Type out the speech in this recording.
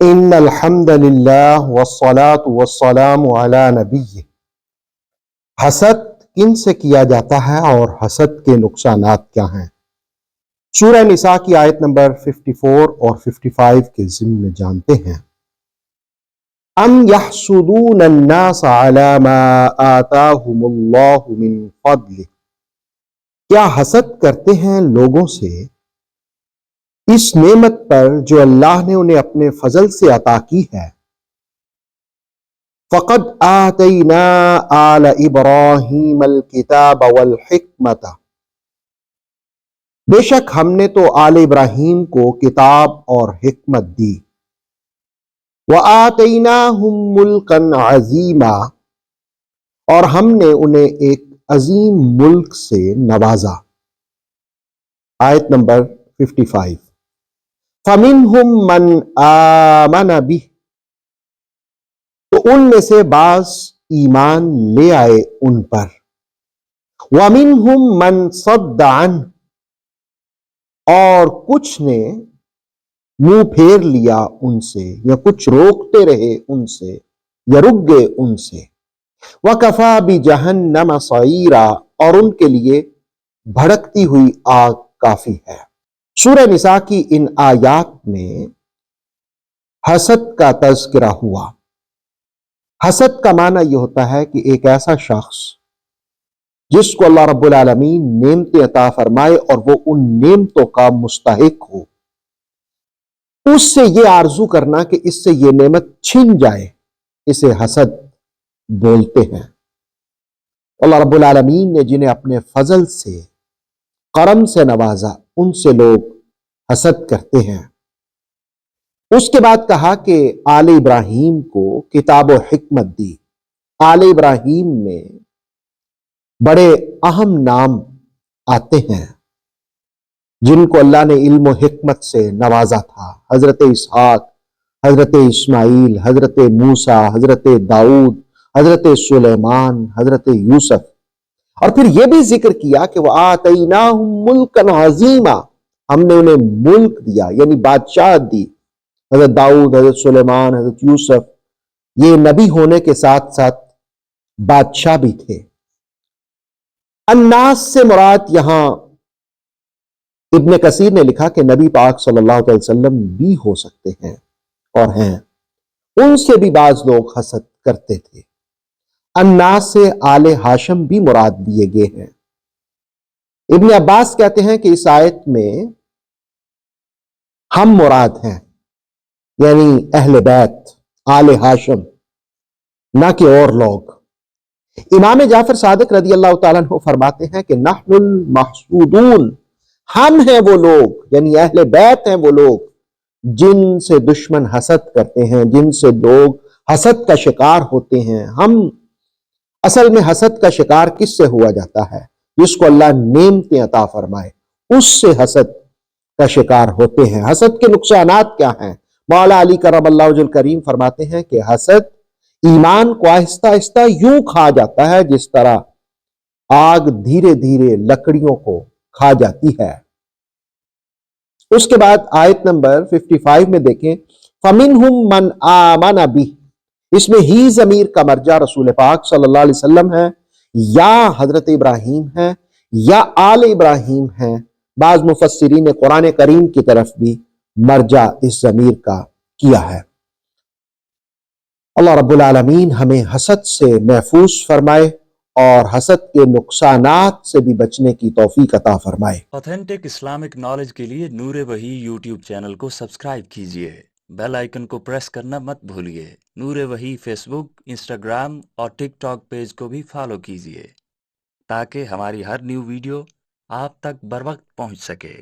ان الحمد للہ والصلاة والسلام علی نبی۔ حسد کن سے کیا جاتا ہے اور حسد کے نقصانات کیا ہیں؟ سورہ نساء کی آیت نمبر 54 اور 55 کے ضمن میں جانتے ہیں۔ ام یحسدون الناس علی ما آتاہم اللہ من فضل، کیا حسد کرتے ہیں لوگوں سے اس نعمت پر جو اللہ نے انہیں اپنے فضل سے عطا کی ہے۔ فقد آتینا آل ابراہیم الکتاب والحکمت، بے شک ہم نے تو آل ابراہیم کو کتاب اور حکمت دی۔ وآتیناہم ملکا عظیما، اور ہم نے انہیں ایک عظیم ملک سے نوازا۔ آیت نمبر 55۔ فَمِنْهُمْ مَنْ آمَنَ بِهِ، تو ان میں سے بعض ایمان لے آئے ان پر۔ وَمِنْهُمْ مَنْ صَدَّ عَنْهُ، اور کچھ نے منہ پھیر لیا ان سے، یا کچھ روکتے رہے ان سے، یا رک گئے ان سے۔ وَكَفَى بِجَهَنَّمَ صَعِيرًا، اور ان کے لیے بھڑکتی ہوئی آگ کافی ہے۔ سورہ نساء کی ان آیات میں حسد کا تذکرہ ہوا۔ حسد کا معنی یہ ہوتا ہے کہ ایک ایسا شخص جس کو اللہ رب العالمین نعمتیں عطا فرمائے اور وہ ان نعمتوں کا مستحق ہو، اس سے یہ آرزو کرنا کہ اس سے یہ نعمت چھن جائے، اسے حسد بولتے ہیں۔ اللہ رب العالمین نے جنہیں اپنے فضل سے، کرم سے نوازا، ان سے لوگ حسد کرتے ہیں۔ اس کے بعد کہا کہ آل ابراہیم کو کتاب و حکمت دی۔ آل ابراہیم میں بڑے اہم نام آتے ہیں جن کو اللہ نے علم و حکمت سے نوازا تھا۔ حضرت اسحاق، حضرت اسماعیل، حضرت موسیٰ، حضرت داؤد، حضرت سلیمان، حضرت یوسف۔ اور پھر یہ بھی ذکر کیا کہ وَآتَيْنَاهُمْ مُلْكًا عَظِيمًا، ہم نے انہیں ملک دیا، یعنی بادشاہت دی۔ حضرت داؤد، حضرت سلیمان، حضرت یوسف، یہ نبی ہونے کے ساتھ ساتھ بادشاہ بھی تھے۔ الناس سے مراد یہاں ابن کثیر نے لکھا کہ نبی پاک صلی اللہ علیہ وسلم بھی ہو سکتے ہیں اور ہیں، ان سے بھی بعض لوگ حسد کرتے تھے۔ الناس سے آل ہاشم بھی مراد دیے گئے ہیں۔ ابن عباس کہتے ہیں کہ اس آیت میں ہم مراد ہیں، یعنی اہل بیت، آل ہاشم، نہ کہ اور لوگ۔ امام جعفر صادق رضی اللہ تعالیٰ عنہ فرماتے ہیں کہ نحن المحسودون، ہم ہیں وہ لوگ، یعنی اہل بیت ہیں وہ لوگ جن سے دشمن حسد کرتے ہیں، جن سے لوگ حسد کا شکار ہوتے ہیں۔ ہم اصل میں حسد کا شکار کس سے ہوا جاتا ہے؟ جس کو اللہ نعمتیں عطا فرمائے، اس سے حسد کا شکار ہوتے ہیں۔ حسد کے نقصانات کیا ہیں؟ مولا علی کرم اللہ وجہ الکریم فرماتے ہیں کہ حسد ایمان کو آہستہ آہستہ یوں کھا جاتا ہے جس طرح آگ دھیرے دھیرے لکڑیوں کو کھا جاتی ہے۔ اس کے بعد آیت نمبر 55 میں دیکھیں، فَمِنْهُمْ مَنْ آمَنَ بِهِ، اس میں ہی ضمیر کا مرجع رسول پاک صلی اللہ علیہ وسلم ہے، یا حضرت ابراہیم ہے، یا آل ابراہیم ہے۔ بعض مفسرین نے قرآن کریم کی طرف بھی مرجع اس ضمیر کا کیا ہے۔ اللہ رب العالمین ہمیں حسد سے محفوظ فرمائے اور حسد کے نقصانات سے بھی بچنے کی توفیق عطا فرمائے۔ آتھینٹک اسلامک نالج کے لیے نور وحی یوٹیوب چینل کو سبسکرائب کیجئے، بیل آئیکن کو پریس کرنا مت بھولیے۔ نور وحی فیس بک، انسٹاگرام اور ٹک ٹاک پیج کو بھی فالو کیجئے تاکہ ہماری ہر نیو ویڈیو آپ تک بروقت پہنچ سکے۔